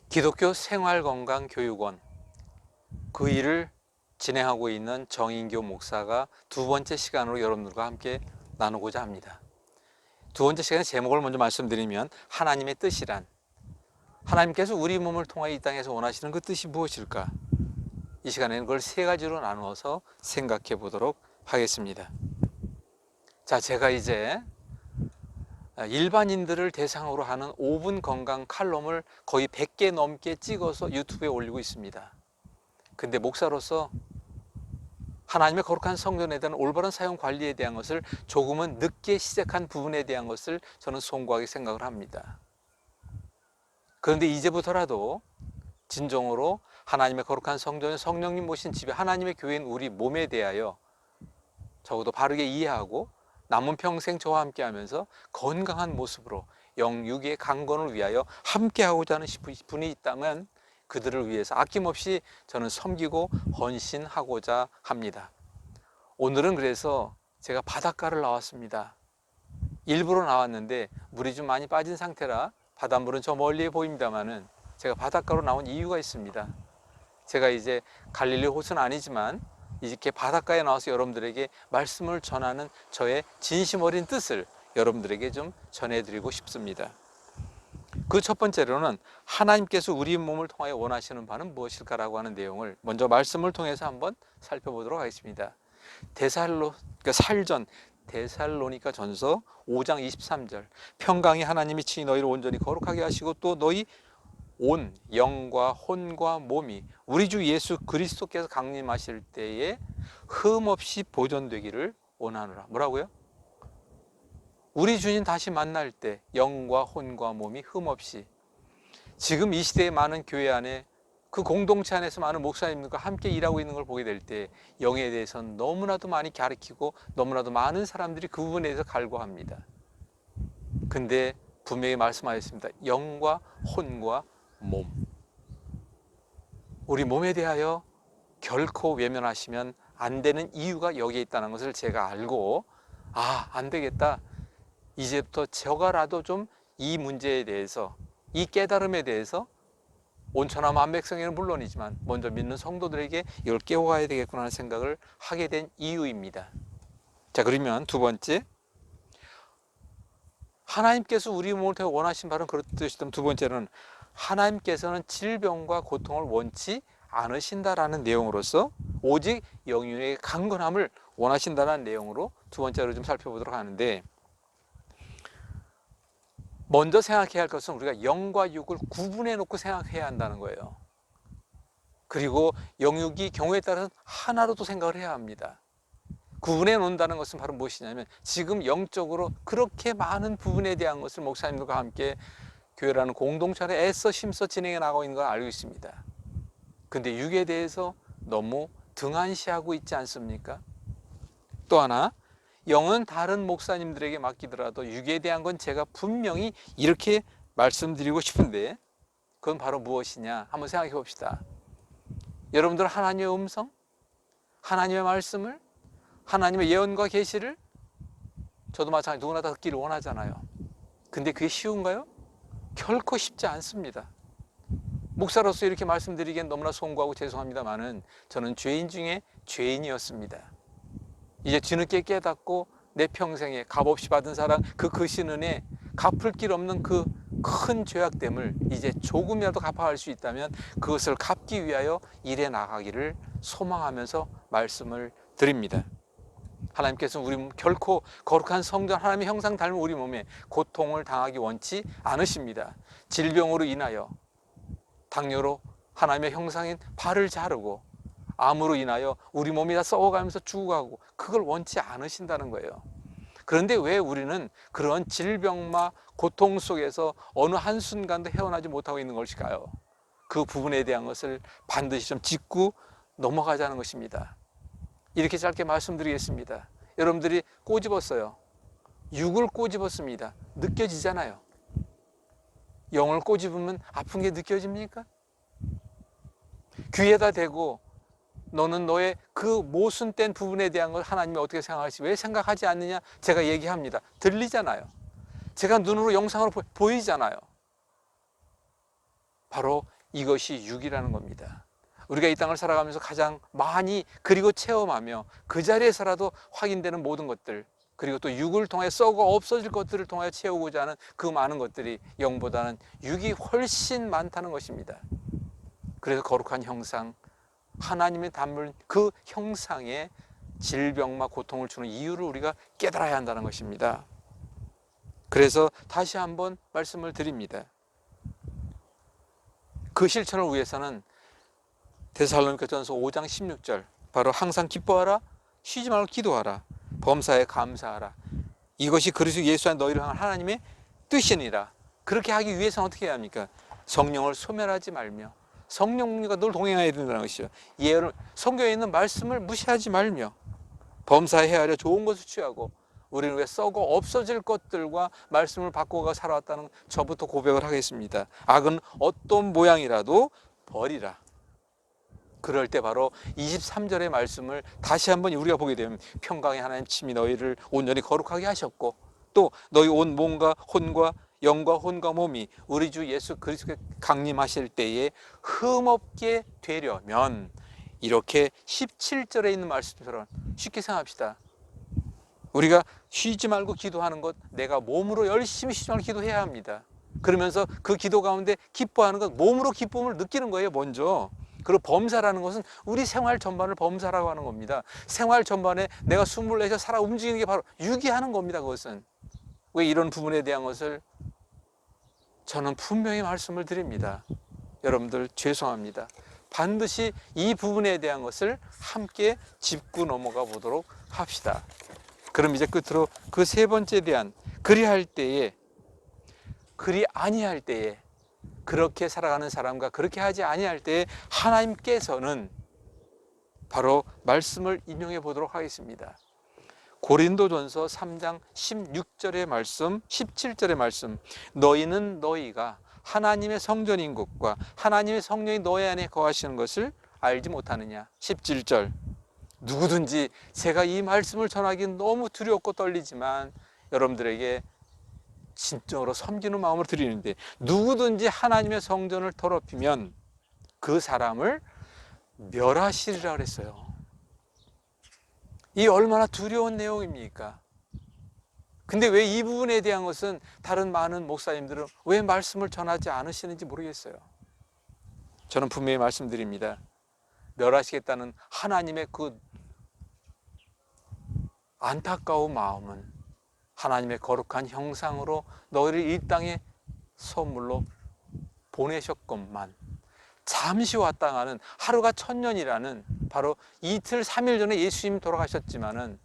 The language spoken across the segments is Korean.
기독교 생활건강교육원, 그 일을 진행하고 있는 정인교 목사가 두 번째 시간으로 여러분들과 함께 나누고자 합니다. 두 번째 시간의 제목을 먼저 말씀드리면, 하나님의 뜻이란, 하나님께서 우리 몸을 통하여 이 땅에서 원하시는 그 뜻이 무엇일까? 이 시간에는 그걸 세 가지로 나누어서 생각해 보도록 하겠습니다. 자, 제가 이제 일반인들을 대상으로 하는 5분 건강 칼럼을 거의 100개 넘게 찍어서 유튜브에 올리고 있습니다. 근데 목사로서 하나님의 거룩한 성전에 대한 올바른 사용 관리에 대한 것을 조금은 늦게 시작한 부분에 대한 것을 저는 송구하게 생각을 합니다. 그런데 이제부터라도 진정으로 하나님의 거룩한 성전에 성령님 모신 집에 하나님의 교회인 우리 몸에 대하여 적어도 바르게 이해하고 남은 평생 저와 함께 하면서 건강한 모습으로 영육의 강건을 위하여 함께하고자 하는 분이 있다면 그들을 위해서 아낌없이 저는 섬기고 헌신하고자 합니다. 오늘은 그래서 제가 바닷가를 나왔습니다. 일부러 나왔는데 물이 좀 많이 빠진 상태라 바닷물은 저 멀리에 보입니다만은 제가 바닷가로 나온 이유가 있습니다. 제가 이제 갈릴리 호수는 아니지만 이렇게 바닷가에 나와서 여러분들에게 말씀을 전하는 저의 진심 어린 뜻을 여러분들에게 좀 전해드리고 싶습니다. 그 첫 번째로는 하나님께서 우리 몸을 통하여 원하시는 바는 무엇일까라고 하는 내용을 먼저 말씀을 통해서 한번 살펴보도록 하겠습니다. 살전 데살로니가 전서 5장 23절, 평강이 하나님이 친히 너희를 온전히 거룩하게 하시고 또 너희 온 영과 혼과 몸이 우리 주 예수 그리스도께서 강림하실 때에 흠없이 보존되기를 원하노라. 뭐라고요? 우리 주님 다시 만날 때 영과 혼과 몸이 흠없이. 지금 이 시대의 많은 교회 안에 그 공동체 안에서 많은 목사님들과 함께 일하고 있는 걸 보게 될 때 영에 대해서는 너무나도 많이 가르치고 너무나도 많은 사람들이 그 부분에 대해서 갈구합니다. 근데 분명히 말씀하셨습니다. 영과 혼과 몸. 우리 몸에 대하여 결코 외면하시면 안 되는 이유가 여기에 있다는 것을 제가 알고, 안 되겠다. 이제부터 저가라도 좀 이 문제에 대해서, 이 깨달음에 대해서 온천하 만백성에는 물론이지만 먼저 믿는 성도들에게 이걸 깨워가야 되겠구나 하는 생각을 하게 된 이유입니다. 자, 그러면 두 번째, 하나님께서 우리 몸을 통해 원하신 바는 그렇듯이든 두 번째는 하나님께서는 질병과 고통을 원치 않으신다라는 내용으로서 오직 영육의 강건함을 원하신다는 내용으로 두 번째로 좀 살펴보도록 하는데, 먼저 생각해야 할 것은 우리가 영과 육을 구분해 놓고 생각해야 한다는 거예요. 그리고 영육이 경우에 따라서 하나로도 생각을 해야 합니다. 구분해 놓는다는 것은 바로 무엇이냐면, 지금 영적으로 그렇게 많은 부분에 대한 것을 목사님들과 함께 교회라는 공동체를 애써 힘써 진행해 나가고 있는 걸 알고 있습니다. 근데 육에 대해서 너무 등한시하고 있지 않습니까? 또 하나, 영은 다른 목사님들에게 맡기더라도 육에 대한 건 제가 분명히 이렇게 말씀드리고 싶은데, 그건 바로 무엇이냐 한번 생각해 봅시다. 여러분들 하나님의 음성, 하나님의 말씀을, 하나님의 예언과 계시를 저도 마찬가지 누구나 다 듣기를 원하잖아요. 근데 그게 쉬운가요? 결코 쉽지 않습니다. 목사로서 이렇게 말씀드리기엔 너무나 송구하고 죄송합니다만은 저는 죄인 중에 죄인이었습니다. 이제 뒤늦게 깨닫고 내 평생에 값없이 받은 사랑, 그 신은에 갚을 길 없는 그 큰 죄악됨을 이제 조금이라도 갚아갈 수 있다면 그것을 갚기 위하여 일해 나가기를 소망하면서 말씀을 드립니다. 하나님께서 우리 몸, 결코 거룩한 성전 하나님의 형상 닮은 우리 몸에 고통을 당하기 원치 않으십니다. 질병으로 인하여, 당뇨로 하나님의 형상인 발을 자르고, 암으로 인하여 우리 몸이 다 썩어가면서 죽어가고, 그걸 원치 않으신다는 거예요. 그런데 왜 우리는 그런 질병과 고통 속에서 어느 한순간도 헤어나지 못하고 있는 것일까요? 그 부분에 대한 것을 반드시 좀 짚고 넘어가자는 것입니다. 이렇게 짧게 말씀드리겠습니다. 여러분들이 꼬집었어요. 육을 꼬집었습니다. 느껴지잖아요. 영을 꼬집으면 아픈 게 느껴집니까? 귀에다 대고 너는 너의 그 모순된 부분에 대한 걸 하나님이 어떻게 생각할지 왜 생각하지 않느냐 제가 얘기합니다. 들리잖아요. 제가 눈으로 영상으로 보이잖아요. 바로 이것이 육이라는 겁니다. 우리가 이 땅을 살아가면서 가장 많이 그리고 체험하며 그 자리에서라도 확인되는 모든 것들, 그리고 또 육을 통해 썩어 없어질 것들을 통해 채우고자 하는 그 많은 것들이 영보다는 육이 훨씬 많다는 것입니다. 그래서 거룩한 형상, 하나님의 담은 그 형상에 질병과 고통을 주는 이유를 우리가 깨달아야 한다는 것입니다. 그래서 다시 한번 말씀을 드립니다. 그 실천을 위해서는 데살로니가전서 5장 16절, 바로 항상 기뻐하라, 쉬지 말고 기도하라, 범사에 감사하라, 이것이 그리스도 예수 안에 너희를 향한 하나님의 뜻이니라. 그렇게 하기 위해서는 어떻게 해야 합니까? 성령을 소멸하지 말며, 성령님과 늘 동행해야 된다는 것이죠. 예언을, 성경에 있는 말씀을 무시하지 말며, 범사에 헤아려 좋은 것을 취하고, 우리는 왜 썩어 없어질 것들과 말씀을 바꿔가 살아왔다는 저부터 고백을 하겠습니다. 악은 어떤 모양이라도 버리라. 그럴 때 바로 23절의 말씀을 다시 한번 우리가 보게 되면, 평강의 하나님 친히 너희를 온전히 거룩하게 하셨고, 또 너희 온 몸과 혼과 영과 혼과 몸이 우리 주 예수 그리스도께 강림하실 때에 흠없게 되려면, 이렇게 17절에 있는 말씀처럼 쉽게 생각합시다. 우리가 쉬지 말고 기도하는 것, 내가 몸으로 열심히 쉬지 말고 기도해야 합니다. 그러면서 그 기도 가운데 기뻐하는 것, 몸으로 기쁨을 느끼는 거예요, 먼저. 그리고 범사라는 것은 우리 생활 전반을 범사라고 하는 겁니다. 생활 전반에 내가 숨을 내서 살아 움직이는 게 바로 유기하는 겁니다. 그것은. 왜 이런 부분에 대한 것을 저는 분명히 말씀을 드립니다. 여러분들 죄송합니다. 반드시 이 부분에 대한 것을 함께 짚고 넘어가 보도록 합시다. 그럼 이제 끝으로 그 세 번째에 대한, 그리할 때에, 그리 아니할 때에, 그렇게 살아가는 사람과 그렇게 하지 아니할 때에 하나님께서는 바로 말씀을 인용해 보도록 하겠습니다. 고린도전서 3장 16절의 말씀, 17절의 말씀, 너희는 너희가 하나님의 성전인 것과 하나님의 성령이 너희 안에 거하시는 것을 알지 못하느냐. 17절, 누구든지, 제가 이 말씀을 전하기는 너무 두렵고 떨리지만 여러분들에게 진정으로 섬기는 마음으로 드리는데, 누구든지 하나님의 성전을 더럽히면 그 사람을 멸하시리라 그랬어요. 이 얼마나 두려운 내용입니까? 근데 왜 이 부분에 대한 것은 다른 많은 목사님들은 왜 말씀을 전하지 않으시는지 모르겠어요. 저는 분명히 말씀드립니다. 멸하시겠다는 하나님의 그 안타까운 마음은 하나님의 거룩한 형상으로 너희를 이 땅에 선물로 보내셨건만, 잠시 왔다가는 하루가 천년이라는, 바로 이틀 3일 전에 예수님이 돌아가셨지만은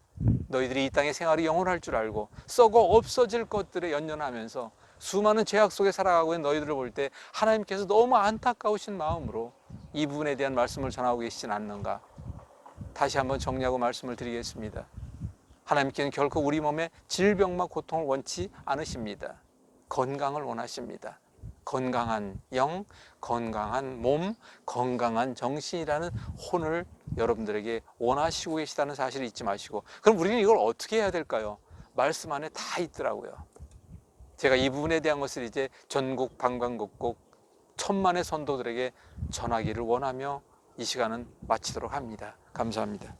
너희들이 이 땅의 생활이 영원할 줄 알고 썩어 없어질 것들에 연연하면서 수많은 죄악 속에 살아가고 있는 너희들을 볼 때 하나님께서 너무 안타까우신 마음으로 이 부분에 대한 말씀을 전하고 계시진 않는가. 다시 한번 정리하고 말씀을 드리겠습니다. 하나님께는 결코 우리 몸에 질병과 고통을 원치 않으십니다. 건강을 원하십니다. 건강한 영, 건강한 몸, 건강한 정신이라는 혼을 여러분들에게 원하시고 계시다는 사실을 잊지 마시고, 그럼 우리는 이걸 어떻게 해야 될까요? 말씀 안에 다 있더라고요. 제가 이 부분에 대한 것을 이제 전국 방방곡곡 천만의 선도들에게 전하기를 원하며 이 시간은 마치도록 합니다. 감사합니다.